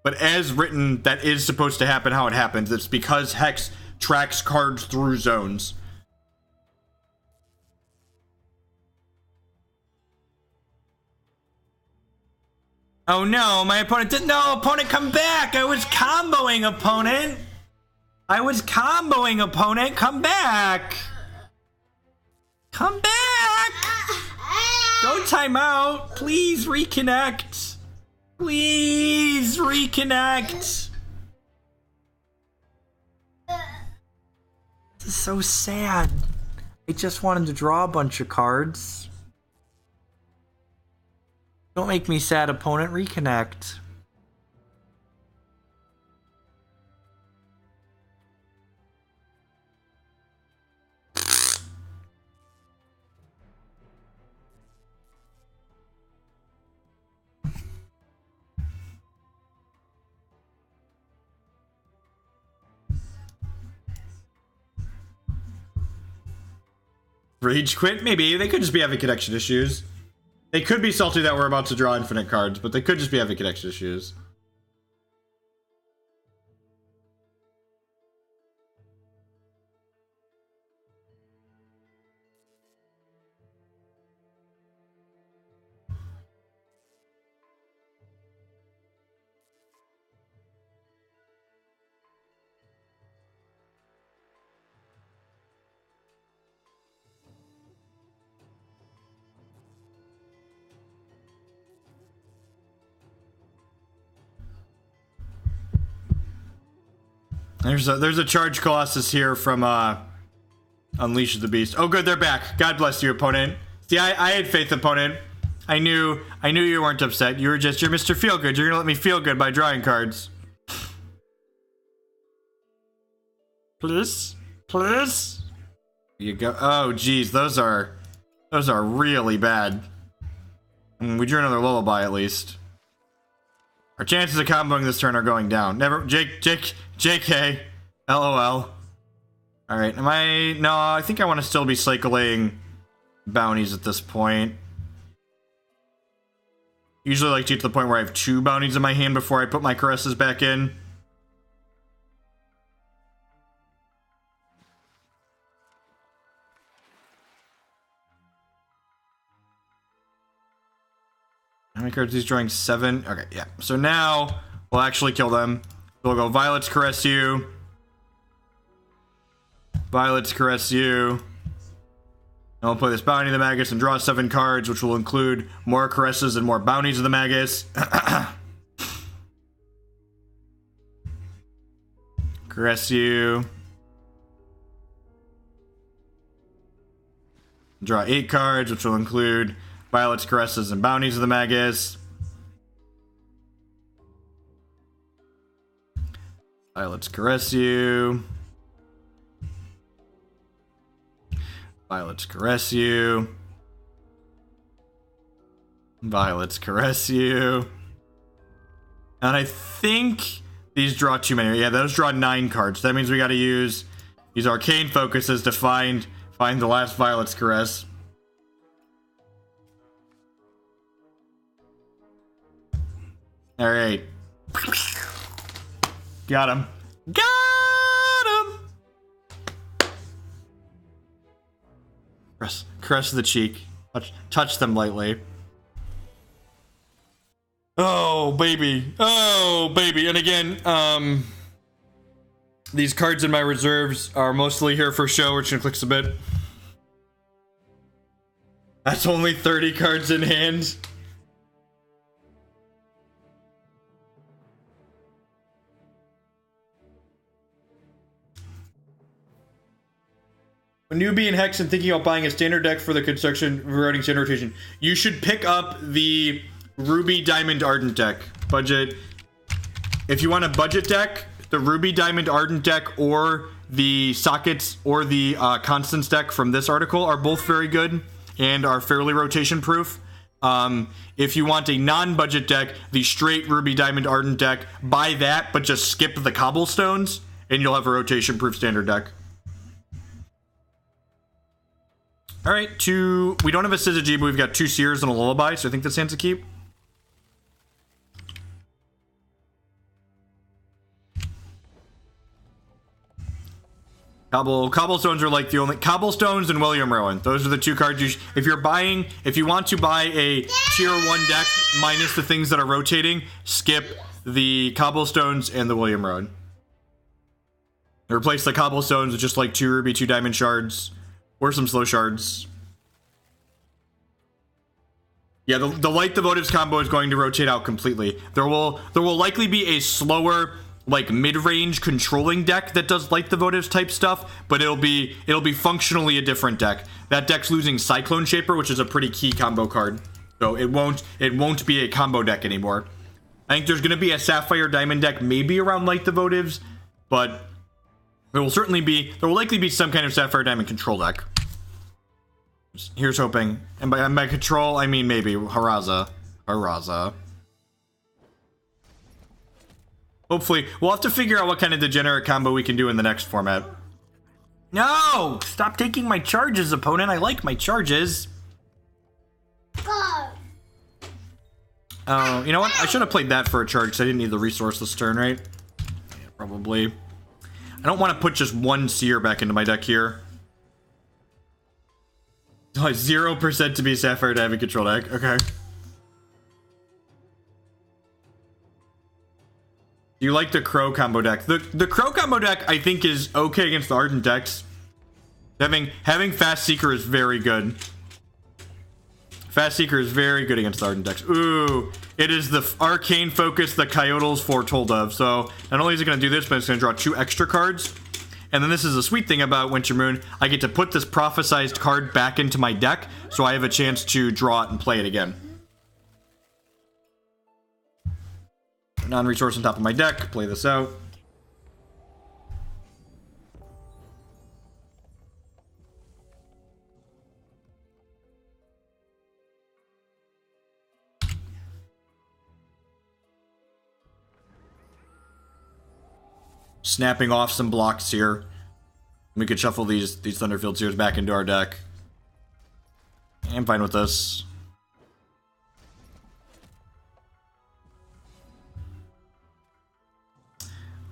But as written, that is supposed to happen how it happens. It's because Hex tracks cards through zones. Oh no, my opponent didn't. No, opponent, come back! I was comboing, opponent! I was comboing, opponent! Come back! Come back! Don't time out! Please reconnect! Please reconnect! This is so sad. I just wanted to draw a bunch of cards. Don't make me sad, opponent. Reconnect. Rage quit? Maybe. They could just be having connection issues. They could be salty that we're about to draw infinite cards, but they could just be having connection issues. There's a charge Colossus here from Unleash the Beast. Oh good, they're back. God bless you, opponent. See, I had faith, opponent. I knew you weren't upset. You're Mr. Feelgood. You're gonna let me feel good by drawing cards. Please? Please? You go. Oh geez, those are really bad. We drew another Lullaby at least. Our chances of comboing this turn are going down. Never, JK, LOL. Alright, no, I think I want to still be cycling bounties at this point. Usually like to get to the point where I have 2 bounties in my hand before I put my caresses back in. How many cards is he drawing? 7? Okay, yeah. So now we'll actually kill them. We'll go Violets Caress You. Violets Caress You. And we'll play this Bounty of the Magus and draw 7 cards, which will include more Caresses and more Bounties of the Magus. Caress you. Draw 8 cards, which will include Violet's Caresses and Bounties of the Magus. Violet's Caress you. Violet's Caress you. Violet's Caress you. And I think these draw too many. Yeah, those draw 9 cards. That means we gotta use these Arcane Focuses to find the last Violet's Caress. Alright. Got him. Got him! Caress the cheek. Touch them lightly. Oh, baby. Oh, baby. And again, these cards in my reserves are mostly here for show, which clicks a bit. That's only 30 cards in hand. A newbie in Hex and thinking about buying a standard deck for the construction regarding standard rotation, you should pick up the Ruby Diamond Ardent deck. Budget. If you want a budget deck, the Ruby Diamond Ardent deck or the Sockets or the Constance deck from this article are both very good and are fairly rotation proof. If you want a non-budget deck, the straight Ruby Diamond Ardent deck, buy that, but just skip the cobblestones, and you'll have a rotation proof standard deck. Alright, we don't have a Syzygy, but we've got 2 Seers and a Lullaby, so I think this hand's a keep. Cobblestones are like the only... Cobblestones and William Rowan. Those are the 2 cards you... If you want to buy a tier 1 deck minus the things that are rotating, skip the Cobblestones and the William Rowan. Replace the Cobblestones with just like 2 Ruby, 2 Diamond Shards. Or some slow shards. Yeah, the Light the Votives combo is going to rotate out completely. There will likely be a slower, like mid-range controlling deck that does Light the Votives type stuff, but it'll be functionally a different deck. That deck's losing Cyclone Shaper, which is a pretty key combo card. So it won't be a combo deck anymore. I think there's gonna be a Sapphire Diamond deck maybe around Light the Votives, but there will likely be some kind of Sapphire Diamond control deck. Here's hoping. And by control, I mean maybe Haraza. Hopefully, we'll have to figure out what kind of degenerate combo we can do in the next format. No! Stop taking my charges, opponent. I like my charges. Oh, you know what? I should have played that for a charge because I didn't need the resource this turn, right? Yeah, probably. I don't want to put just 1 Seer back into my deck here. Oh, 0% to be Sapphire Diamond control deck. Okay. Do you like the Crow combo deck? The Crow combo deck, I think, is okay against the Ardent decks. Having Fast Seeker is very good. Fast Seeker is very good against the Ardent decks. Ooh, it is the Arcane Focus the Coyotals foretold of. So not only is it going to do this, but it's going to draw 2 extra cards. And then this is a sweet thing about Winter Moon. I get to put this prophesized card back into my deck, so I have a chance to draw it and play it again. Non-resource on top of my deck. Play this out. Snapping off some blocks here. We could shuffle these Thunderfield Seers back into our deck. I'm fine with this.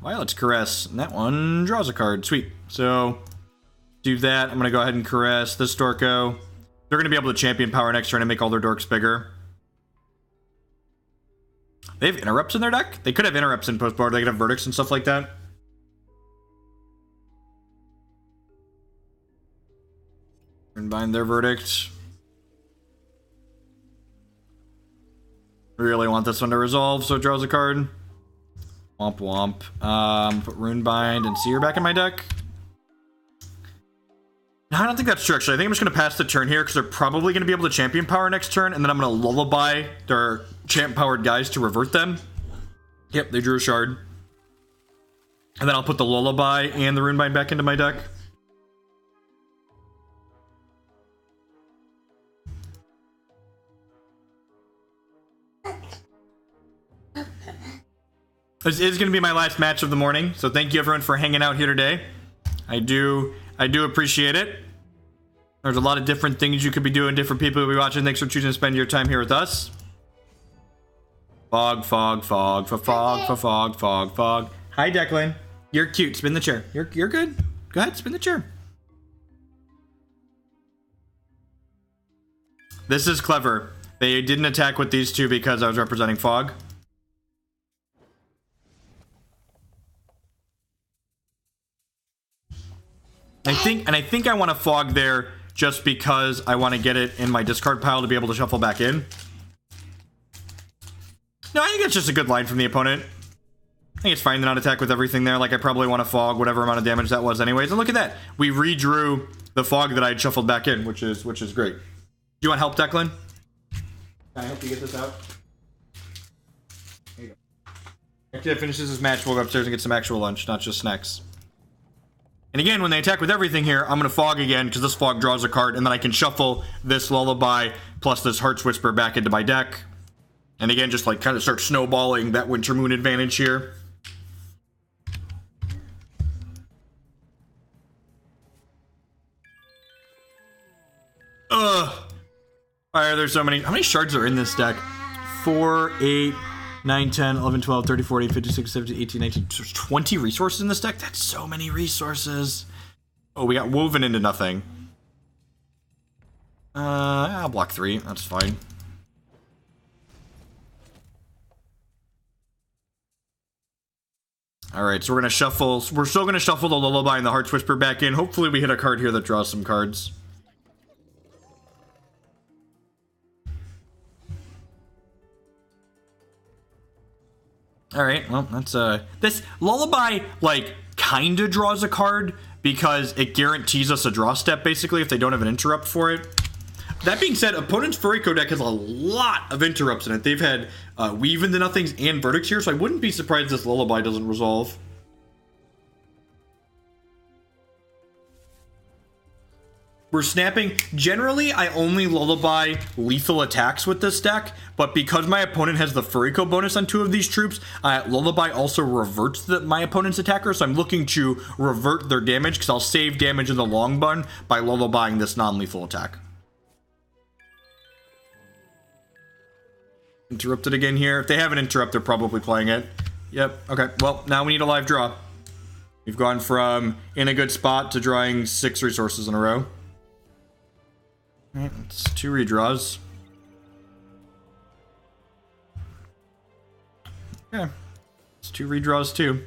Violet's Caress. And that one draws a card. Sweet. So, do that. I'm going to go ahead and Caress this Dorko. They're going to be able to champion power next turn and make all their dorks bigger. They have interrupts in their deck? They could have interrupts in post-board. They could have verdicts and stuff like that. Runebind their verdict. Really want this one to resolve, so it draws a card. Womp womp. Put Runebind and Seer back in my deck. No, I don't think that's true, actually. I think I'm just going to pass the turn here, because they're probably going to be able to champion power next turn, and then I'm going to Lullaby their champ-powered guys to revert them. Yep, they drew a Shard. And then I'll put the Lullaby and the Runebind back into my deck. This is going to be my last match of the morning, so thank you everyone for hanging out here today. I do appreciate it. There's a lot of different things you could be doing, different people will be watching. Thanks for choosing to spend your time here with us. Fog, fog, fog, fog, fog, fog, fog, fog. Hi, Declan. You're cute. Spin the chair. You're good. Go ahead, spin the chair. This is clever. They didn't attack with these two because I was representing fog. I think I want to fog there just because I want to get it in my discard pile to be able to shuffle back in. No, I think it's just a good line from the opponent. I think it's fine to not attack with everything there. Like, I probably want to fog whatever amount of damage that was anyways. And look at that. We redrew the fog that I had shuffled back in, which is great. Do you want help, Declan? Can I help you get this out? There you go. After that finishes this match, we'll go upstairs and get some actual lunch, not just snacks. And again, when they attack with everything here, I'm going to fog again, because this fog draws a card, and then I can shuffle this Lullaby plus this Heart's Whisper back into my deck. And again, just like kind of start snowballing that Winter Moon advantage here. Ugh. Why are there so many? How many shards are in this deck? 4, 8, 9, 10, 11, 12, 13, 14, 15, 16, 17, 18, 19. There's 20 resources in this deck? That's so many resources. Oh, we got woven into nothing. I'll block 3. That's fine. Alright, so we're gonna shuffle. We're still gonna shuffle the Lullaby and the Heart's Whisper back in. Hopefully we hit a card here that draws some cards. Alright, well, that's this Lullaby, like, kinda draws a card because it guarantees us a draw step, basically, if they don't have an interrupt for it. That being said, opponent's Furiko deck has a lot of interrupts in it. They've had Weave into Nothings and Verdicts here, so I wouldn't be surprised this Lullaby doesn't resolve. We're snapping. Generally, I only Lullaby lethal attacks with this deck, but because my opponent has the Furiko bonus on 2 of these troops, Lullaby also reverts my opponent's attacker, so I'm looking to revert their damage, because I'll save damage in the long run by Lullabying this non-lethal attack. Interrupted again here. If they have an interrupt, they're probably playing it. Yep, okay. Well, now we need a live draw. We've gone from in a good spot to drawing 6 resources in a row. Alright, it's 2 redraws. Okay. It's 2 redraws too.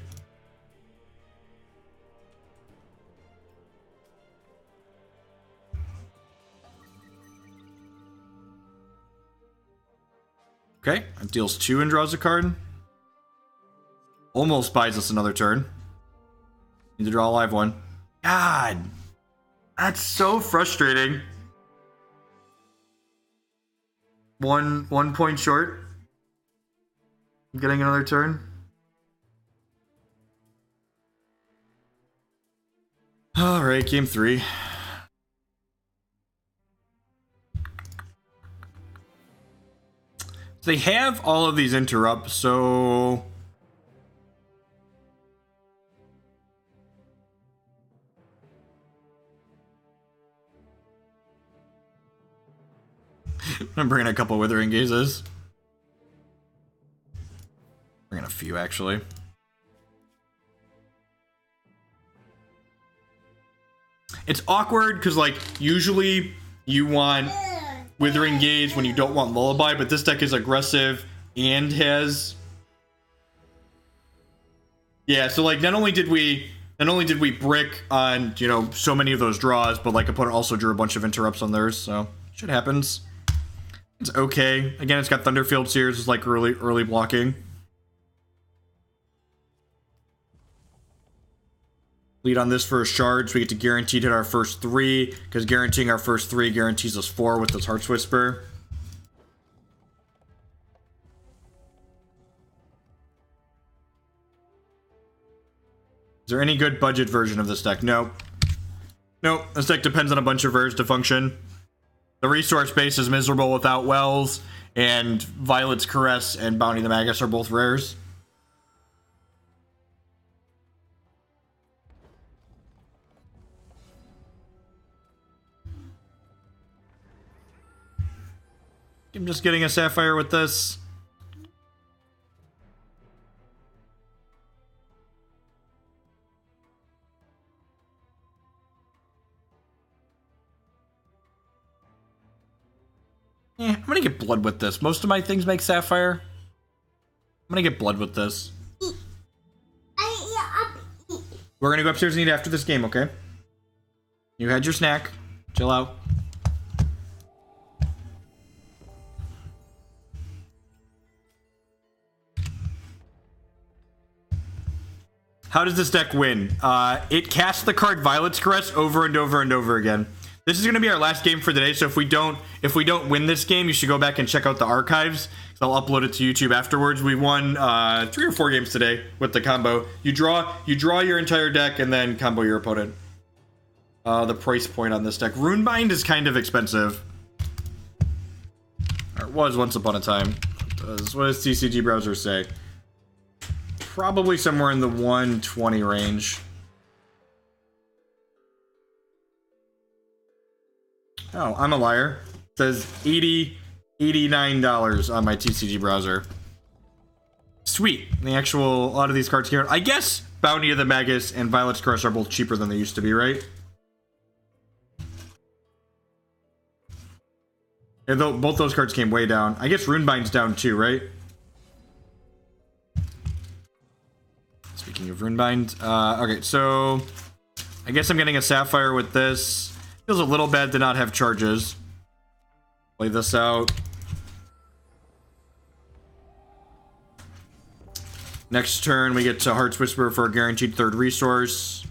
Okay, it deals 2 and draws a card. Almost buys us another turn. Need to draw a live one. God! That's so frustrating. One point short. Getting another turn. Alright, game 3. They have all of these interrupts, so... I'm bringing a couple Withering Gazes. Bringing a few, actually. It's awkward, because, like, usually you want Withering Gaze when you don't want Lullaby, but this deck is aggressive and has... Yeah, so, like, not only did we Not only did we brick on, you know, so many of those draws, but like opponent also drew a bunch of interrupts on theirs, so shit happens. It's okay. Again, it's got Thunderfield Seers, it's like early blocking. Lead on this for a shard, so we get to guaranteed hit our first 3, because guaranteeing our first 3 guarantees us 4 with this Heart's Whisper. Is there any good budget version of this deck? No. Nope. This deck depends on a bunch of versions to function. The resource base is miserable without Wells, and Violet's Caress and Bounty the Magus are both rares. I'm just getting a Sapphire with this. I'm gonna get Blood with this. Most of my things make Sapphire. I'm gonna get Blood with this. We're gonna go upstairs and eat after this game, okay? You had your snack. Chill out. How does this deck win? It casts the card Violet's Caress over and over and over again. This is going to be our last game for the day, so if we don't win this game, you should go back and check out the archives. I'll upload it to YouTube afterwards. We won 3 or 4 games today with the combo. You draw your entire deck and then combo your opponent. The price point on this deck. Runebind is kind of expensive. Or it was once upon a time. What does TCG browser say? Probably somewhere in the 120 range. Oh, I'm a liar. It says $89 on my TCG browser. Sweet. A lot of these cards here. I guess Bounty of the Magus and Violet's Crush are both cheaper than they used to be, right? And both those cards came way down. I guess Runebind's down too, right? Speaking of Runebind. Okay, so I guess I'm getting a Sapphire with this. Feels a little bad to not have charges. Play this out. Next turn, we get to Heart's Whisper for a guaranteed 3rd resource.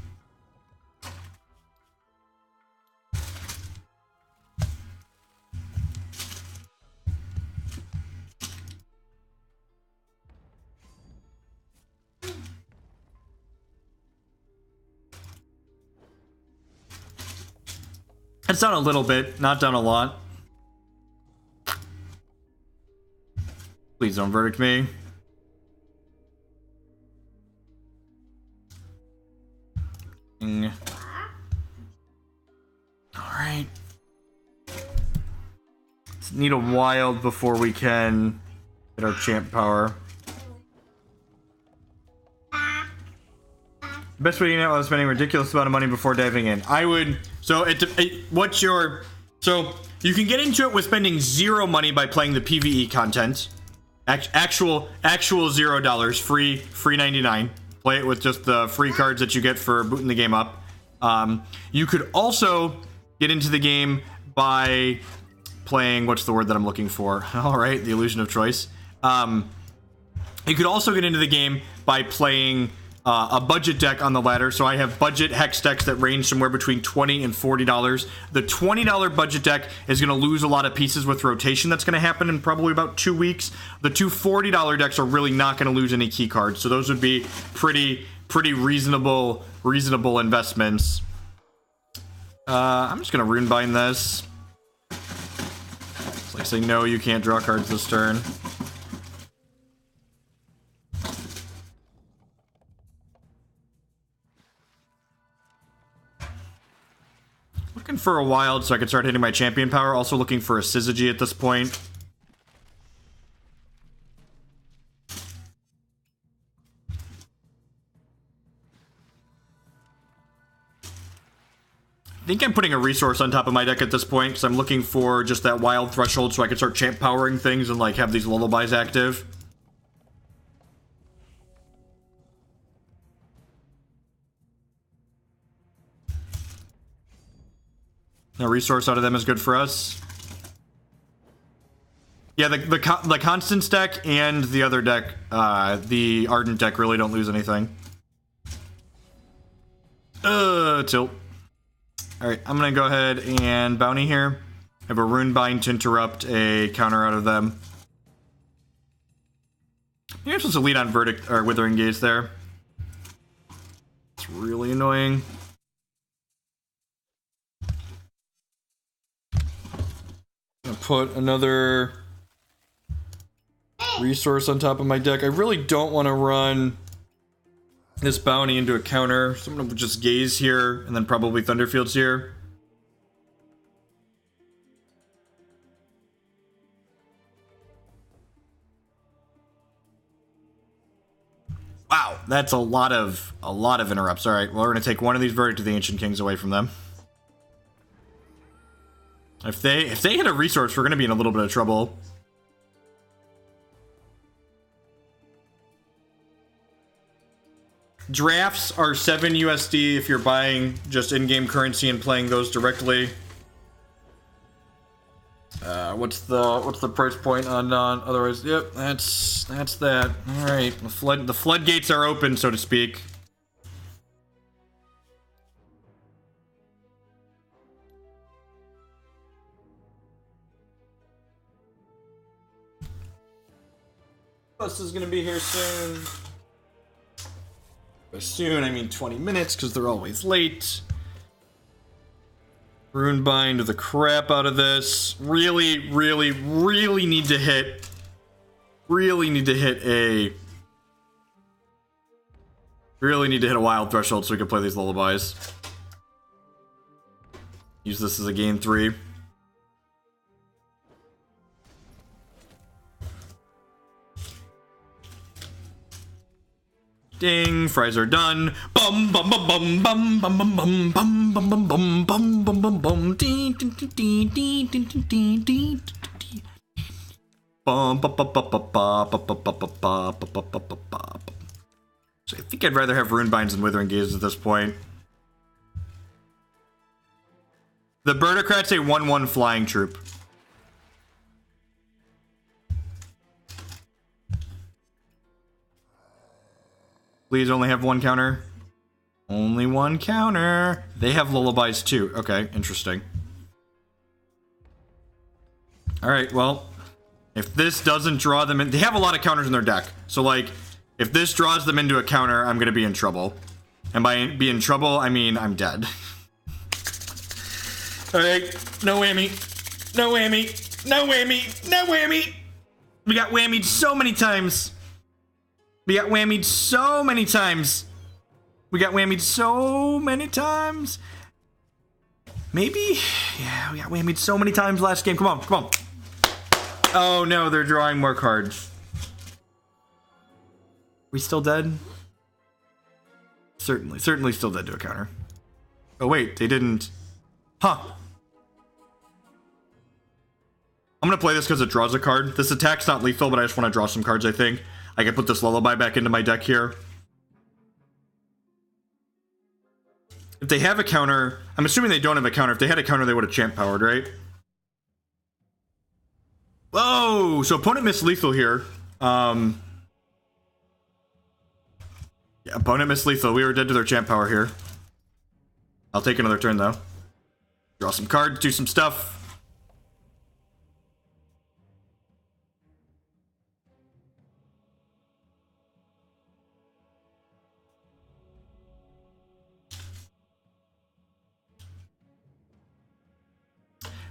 It's down a little bit, not down a lot. Please don't verdict me. Alright. Let's need a wild before we can get our champ power. Best way to get out without spending a ridiculous amount of money before diving in. I would... So, So, you can get into it with spending 0 money by playing the PvE content. Actual $0. Free 99. Play it with just the free cards that you get for booting the game up. You could also get into the game by playing... What's the word that I'm looking for? Alright, the illusion of choice. You could also get into the game by playing... a budget deck on the ladder. So I have budget hex decks that range somewhere between $20 and $40. The $20 budget deck is going to lose a lot of pieces with rotation that's going to happen in probably about 2 weeks. The two $40 decks are really not going to lose any key cards. So those would be pretty reasonable investments. I'm just going to Runebind this. It's like saying, no, you can't draw cards this turn. Looking for a wild so I can start hitting my champion power. Also looking for a Syzygy at this point. I think I'm putting a resource on top of my deck at this point because I'm looking for just that wild threshold so I can start champ powering things and like have these lullabies active. A resource out of them is good for us. Yeah, the Constance deck and the other deck, the Ardent deck, really don't lose anything. Tilt. Alright, I'm gonna go ahead and bounty here. I have a Runebind to interrupt a counter out of them. You're supposed to lead on Verdict or Withering Gaze there. It's really annoying. I'm gonna put another resource on top of my deck. I really don't want to run this bounty into a counter, so I'm gonna just Gaze here and then probably Thunderfield Seer. Wow, that's a lot of interrupts. All right, well, we're gonna take one of these Verdict of the Ancient Kings away from them. If they hit a resource, we're gonna be in a little bit of trouble. Drafts are 7 USD if you're buying just in-game currency and playing those directly. What's the price point on otherwise? Yep, that's that. All right, the floodgates are open, so to speak. Bus is gonna be here soon. By soon, I mean 20 minutes, because they're always late. Runebind the crap out of this. Really need to hit. Really need to hit a wild threshold so we can play these lullabies. Use this as a game 3. Ding, fries are done. Bum bum bum bum bum bum bum bum bum bum bum bum bum bum bum bum dee dee dee dee dee dee dee dee bum ba ba ba ba ba ba ba ba ba ba ba ba ba ba. So I think I'd rather have Runebinds than Withering Gaze at this point. The Birdocrat's a 1/1 flying troop. Please only have one counter. Only one counter. They have lullabies too. Okay, interesting. Alright, well, if this doesn't draw them in... They have a lot of counters in their deck. So, like, if this draws them into a counter, I'm going to be in trouble. And by be in trouble, I mean I'm dead. Alright, no whammy. No whammy. No whammy. No whammy. We got whammied so many times. We got whammied so many times. We got whammied so many times. Maybe? Yeah, we got whammied so many times last game. Come on, come on. Oh no, they're drawing more cards. We still dead? Certainly still dead to a counter. Oh wait, they didn't. Huh. I'm gonna play this because it draws a card. This attack's not lethal, but I just want to draw some cards, I think. I can put this Lullaby back into my deck here. If they have a counter, I'm assuming they don't have a counter. If they had a counter, they would have champ powered, right? Whoa! So opponent missed lethal here. Yeah, opponent missed lethal. We were dead to their champ power here. I'll take another turn though. Draw some cards, do some stuff.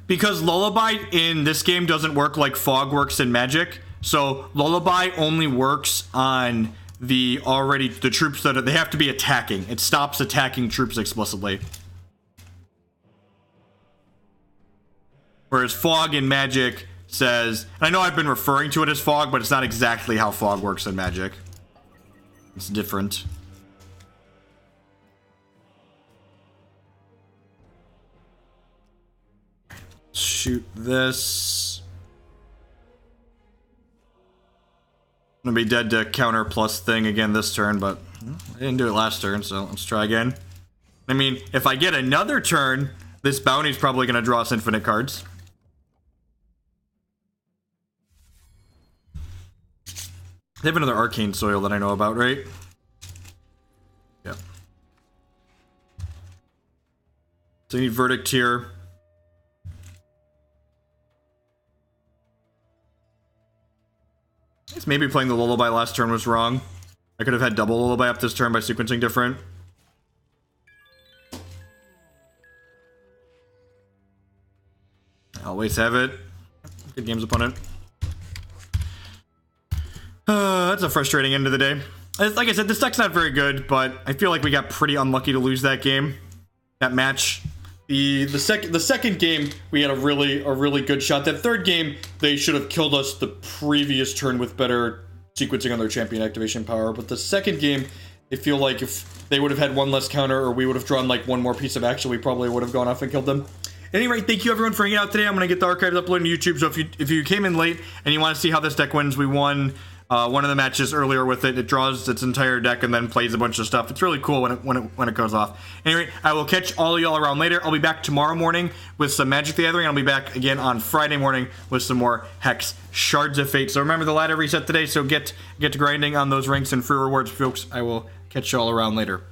Because Lullaby in this game doesn't work like Fog works in Magic, so Lullaby only works on the troops that they have to be attacking. It stops attacking troops explicitly. Whereas Fog in Magic says, and I know I've been referring to it as Fog, but it's not exactly how Fog works in Magic. It's different. Shoot this. I'm gonna be dead to counter plus thing again this turn, but I didn't do it last turn, so let's try again. I mean, if I get another turn This bounty is probably going to draw us infinite cards. They have another Arcane Soil that I know about, right? Yeah. So you need Verdict here. I guess maybe playing the Lullaby last turn was wrong. I could have had double Lullaby up this turn by sequencing different. I always have it. Good games, opponent. That's a frustrating end of the day. Like I said, this deck's not very good, but I feel like we got pretty unlucky to lose that game. That match. The second game, we had a really good shot. That third game, they should have killed us the previous turn with better sequencing on their champion activation power. But the second game, I feel like if they would have had one less counter or we would have drawn like one more piece of action, we probably would have gone off and killed them. At any rate, thank you everyone for hanging out today. I'm going to get the archives uploaded to YouTube, so if you came in late and you want to see how this deck wins, we won one of the matches earlier with it. It draws its entire deck and then plays a bunch of stuff. It's really cool when it goes off. Anyway, I will catch all of y'all around later. I'll be back tomorrow morning with some Magic the Gathering. I'll be back again on Friday morning with some more Hex Shards of Fate. So remember the ladder reset today, so get to grinding on those ranks and free rewards, folks. I will catch y'all around later.